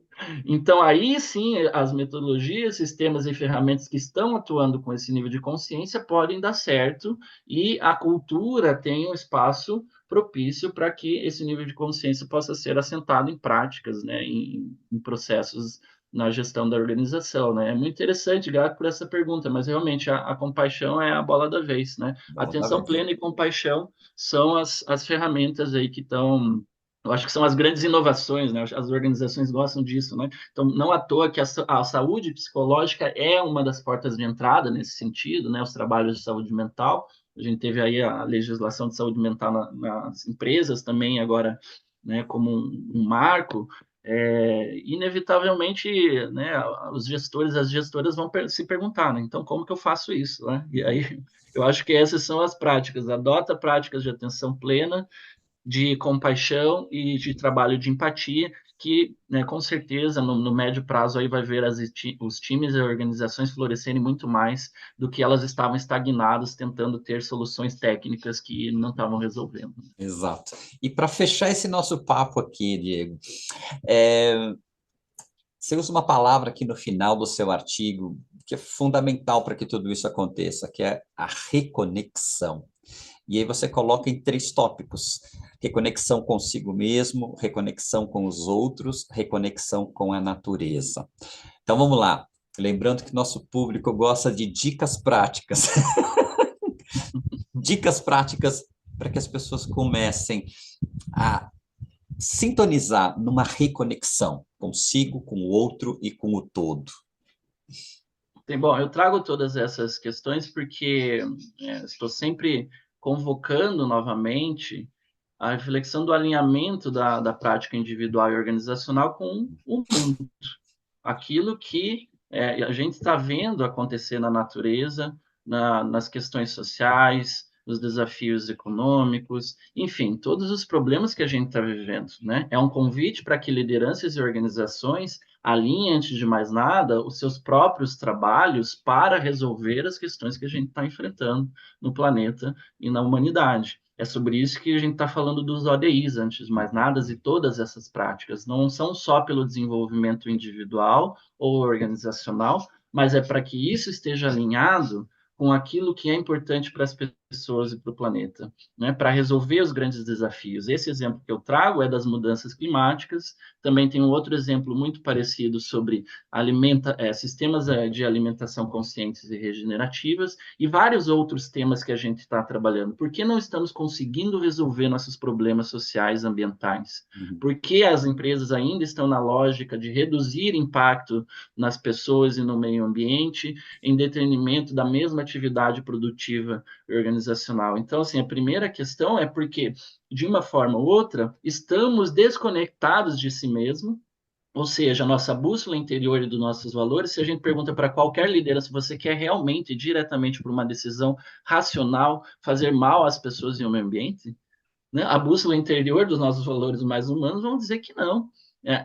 Então, aí sim, as metodologias, sistemas e ferramentas que estão atuando com esse nível de consciência podem dar certo e a cultura tem um espaço propício para que esse nível de consciência possa ser assentado em práticas, né, em processos na gestão da organização, né? É muito interessante, grato por essa pergunta, mas realmente a compaixão é a bola da vez, né? Bola da Atenção vez. plena e compaixão são as ferramentas aí que estão, eu acho que são as grandes inovações, né? As organizações gostam disso, né? Então, não à toa que a saúde psicológica é uma das portas de entrada nesse sentido, né? Os trabalhos de saúde mental. A gente teve aí a legislação de saúde mental nas empresas também agora, né? Como um marco. Inevitavelmente, né? Os gestores, as gestoras vão se perguntar, né? Então, como que eu faço isso, né? E aí, eu acho que essas são as práticas. Adota práticas de atenção plena, de compaixão e de trabalho de empatia, que, né, com certeza, no médio prazo, aí vai ver os times e organizações florescerem muito mais do que elas estavam estagnadas, tentando ter soluções técnicas que não estavam resolvendo. Exato. E para fechar esse nosso papo aqui, Diego, é, você usa uma palavra aqui no final do seu artigo que é fundamental para que tudo isso aconteça, que é a reconexão. E aí você coloca em 3 tópicos: reconexão consigo mesmo, reconexão com os outros, reconexão com a natureza. Então vamos lá. Lembrando que nosso público gosta de dicas práticas. Dicas práticas para que as pessoas comecem a sintonizar numa reconexão consigo, com o outro e com o todo. Bom, eu trago todas essas questões porque estou sempre convocando novamente a reflexão do alinhamento da prática individual e organizacional com o mundo, aquilo que a gente está vendo acontecer na natureza, nas questões sociais, nos desafios econômicos, enfim, todos os problemas que a gente está vivendo, né? É um convite para que lideranças e organizações alinhem, antes de mais nada, os seus próprios trabalhos para resolver as questões que a gente está enfrentando no planeta e na humanidade. É sobre isso que a gente está falando dos ODIs, antes de mais nada, e todas essas práticas não são só pelo desenvolvimento individual ou organizacional, mas é para que isso esteja alinhado com aquilo que é importante para as pessoas e para o planeta, né? Para resolver os grandes desafios. Esse exemplo que eu trago é das mudanças climáticas. Também tem um outro exemplo muito parecido sobre sistemas de alimentação conscientes e regenerativas e vários outros temas que a gente está trabalhando. Por que não estamos conseguindo resolver nossos problemas sociais e ambientais? Uhum. Por que as empresas ainda estão na lógica de reduzir impacto nas pessoas e no meio ambiente, em detrimento da mesma atividade produtiva e organizacional? Então, assim, a primeira questão é porque, de uma forma ou outra, estamos desconectados de si mesmo, ou seja, a nossa bússola interior e dos nossos valores. Se a gente pergunta para qualquer liderança se você quer realmente, diretamente por uma decisão racional, fazer mal às pessoas e ao meio ambiente, né? A bússola interior dos nossos valores mais humanos vão dizer que não.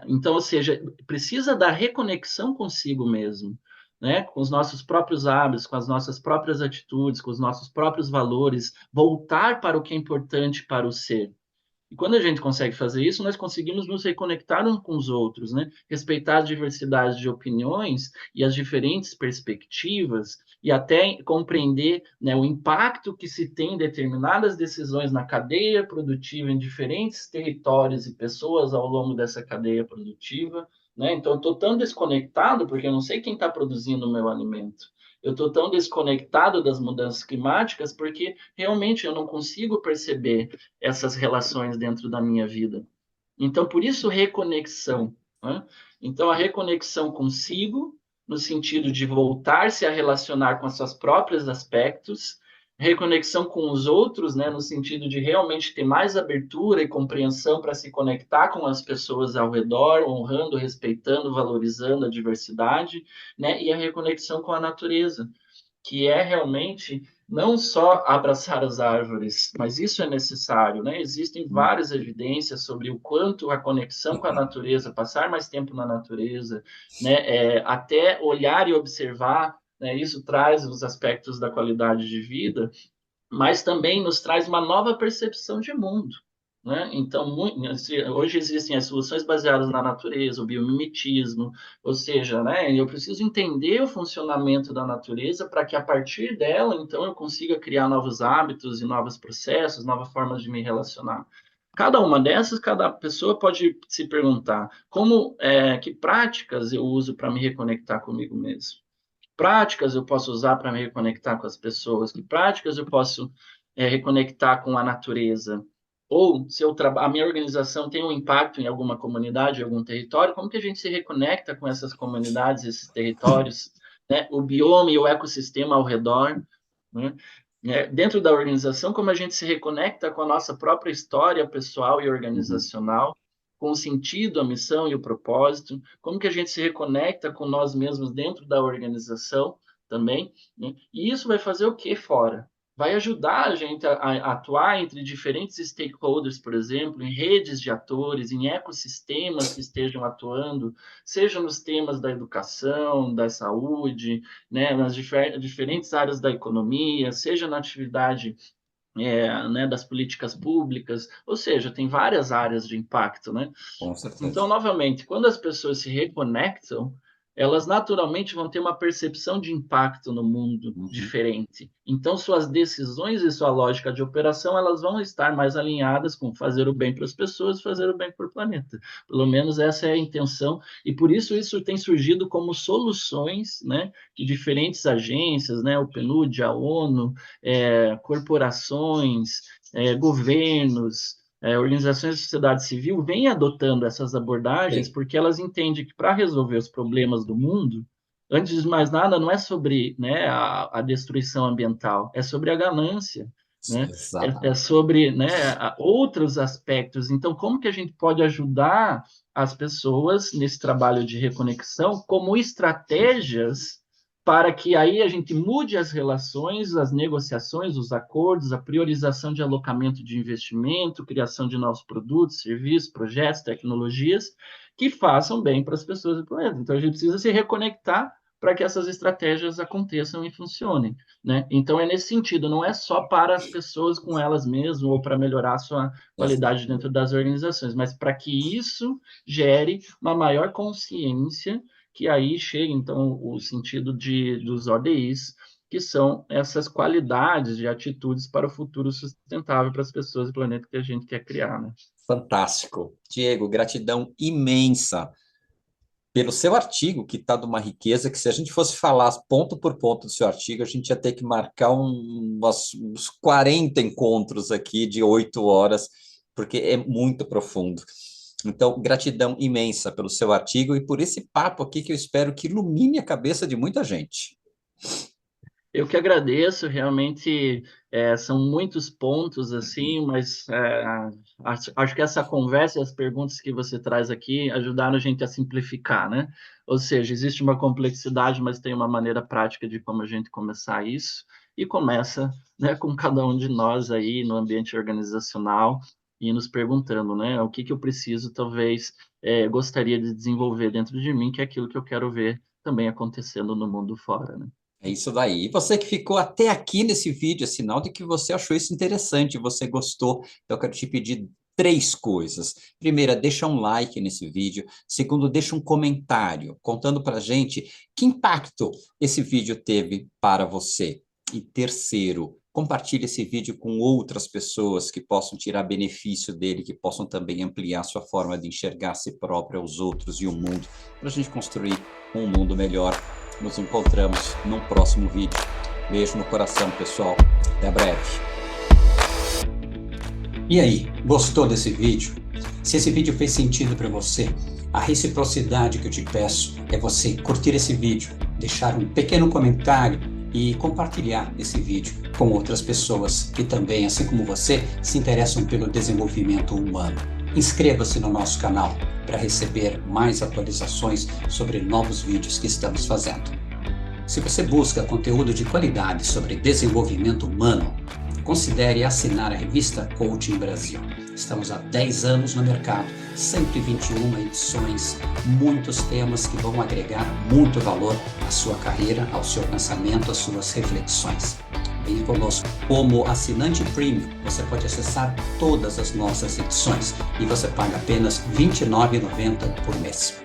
Então, ou seja, precisa da reconexão consigo mesmo, né? Com os nossos próprios hábitos, com as nossas próprias atitudes, com os nossos próprios valores, voltar para o que é importante para o ser. E quando a gente consegue fazer isso, nós conseguimos nos reconectar uns com os outros, né? Respeitar a diversidade de opiniões e as diferentes perspectivas e até compreender, né, o impacto que se tem em determinadas decisões na cadeia produtiva em diferentes territórios e pessoas ao longo dessa cadeia produtiva, né? Então, eu estou tão desconectado porque eu não sei quem está produzindo o meu alimento. Eu estou tão desconectado das mudanças climáticas porque realmente eu não consigo perceber essas relações dentro da minha vida. Então, por isso, reconexão. né? Então, a reconexão consigo, no sentido de voltar-se a relacionar com os seus próprios aspectos, reconexão com os outros, né, no sentido de realmente ter mais abertura e compreensão para se conectar com as pessoas ao redor, honrando, respeitando, valorizando a diversidade, né, e a reconexão com a natureza, que é realmente não só abraçar as árvores, mas isso é necessário, né? Existem várias evidências sobre o quanto a conexão com a natureza, passar mais tempo na natureza, né, até olhar e observar, né, isso traz os aspectos da qualidade de vida, mas também nos traz uma nova percepção de mundo, né? Então, hoje existem as soluções baseadas na natureza, o biomimetismo, ou seja, né, eu preciso entender o funcionamento da natureza para que a partir dela, então, eu consiga criar novos hábitos e novos processos, novas formas de me relacionar. Cada uma dessas, cada pessoa pode se perguntar que práticas eu uso para me reconectar comigo mesmo. Práticas eu posso usar para me reconectar com as pessoas? Que práticas eu posso reconectar com a natureza? Ou se a minha organização tem um impacto em alguma comunidade, em algum território, como que a gente se reconecta com essas comunidades, esses territórios, né? O bioma e o ecossistema ao redor, né? Dentro da organização, como a gente se reconecta com a nossa própria história pessoal e Uhum. organizacional, com o sentido, a missão e o propósito, como que a gente se reconecta com nós mesmos dentro da organização também, né? E isso vai fazer o que fora? Vai ajudar a gente a atuar entre diferentes stakeholders, por exemplo, em redes de atores, em ecossistemas que estejam atuando, seja nos temas da educação, da saúde, né, nas diferentes áreas da economia, seja na atividade né, das políticas públicas, ou seja, tem várias áreas de impacto, né? Com Então, certeza. novamente, quando as pessoas se reconectam, elas naturalmente vão ter uma percepção de impacto no mundo Uhum. diferente. Então, suas decisões e sua lógica de operação, elas vão estar mais alinhadas com fazer o bem para as pessoas, fazer o bem para o planeta. Pelo menos essa é a intenção, e por isso tem surgido como soluções, né, de diferentes agências, né, o PNUD, a ONU, corporações, governos, organizações da sociedade civil vêm adotando essas abordagens Bem, porque elas entendem que para resolver os problemas do mundo, antes de mais nada, não é sobre, né, a destruição ambiental, é sobre a ganância, né? É exatamente. sobre, né, outros aspectos. Então, como que a gente pode ajudar as pessoas nesse trabalho de reconexão como estratégias para que aí a gente mude as relações, as negociações, os acordos, a priorização de alocamento de investimento, criação de novos produtos, serviços, projetos, tecnologias que façam bem para as pessoas do planeta. Então a gente precisa se reconectar para que essas estratégias aconteçam e funcionem, né? Então é nesse sentido, não é só para as pessoas com elas mesmas ou para melhorar a sua qualidade dentro das organizações, mas para que isso gere uma maior consciência que aí chega, então, o sentido dos ODIs, que são essas qualidades de atitudes para o futuro sustentável para as pessoas e planeta que a gente quer criar, né? Fantástico. Diego, gratidão imensa pelo seu artigo, que está de uma riqueza que, se a gente fosse falar ponto por ponto do seu artigo, a gente ia ter que marcar uns 40 encontros aqui de 8 horas, porque é muito profundo. Então, gratidão imensa pelo seu artigo e por esse papo aqui que eu espero que ilumine a cabeça de muita gente. Eu que agradeço, realmente são muitos pontos assim, mas acho que essa conversa e as perguntas que você traz aqui ajudaram a gente a simplificar, né? Ou seja, existe uma complexidade, mas tem uma maneira prática de como a gente começar isso, e começa, né, com cada um de nós aí no ambiente organizacional e nos perguntando, né, o que que eu preciso, talvez, gostaria de desenvolver dentro de mim, que é aquilo que eu quero ver também acontecendo no mundo fora, né? É isso daí. E você que ficou até aqui nesse vídeo, é sinal de que você achou isso interessante, você gostou. Então, eu quero te pedir três coisas. Primeira, deixa um like nesse vídeo. Segundo, deixa um comentário contando para a gente que impacto esse vídeo teve para você. E terceiro, compartilhe esse vídeo com outras pessoas que possam tirar benefício dele, que possam também ampliar sua forma de enxergar a si própria, os outros e o mundo, para a gente construir um mundo melhor. Nos encontramos num próximo vídeo. Beijo no coração, pessoal. Até breve. E aí, gostou desse vídeo? Se esse vídeo fez sentido para você, A reciprocidade que eu te peço é você curtir esse vídeo, deixar um pequeno comentário e compartilhar esse vídeo com outras pessoas que também, assim como você, se interessam pelo desenvolvimento humano. Inscreva-se no nosso canal para receber mais atualizações sobre novos vídeos que estamos fazendo. Se você busca conteúdo de qualidade sobre desenvolvimento humano, considere assinar a revista Coaching Brasil. Estamos há 10 anos no mercado, 121 edições, muitos temas que vão agregar muito valor à sua carreira, ao seu pensamento, às suas reflexões. Venha conosco. Como assinante premium, você pode acessar todas as nossas edições e você paga apenas R$ 29,90 por mês.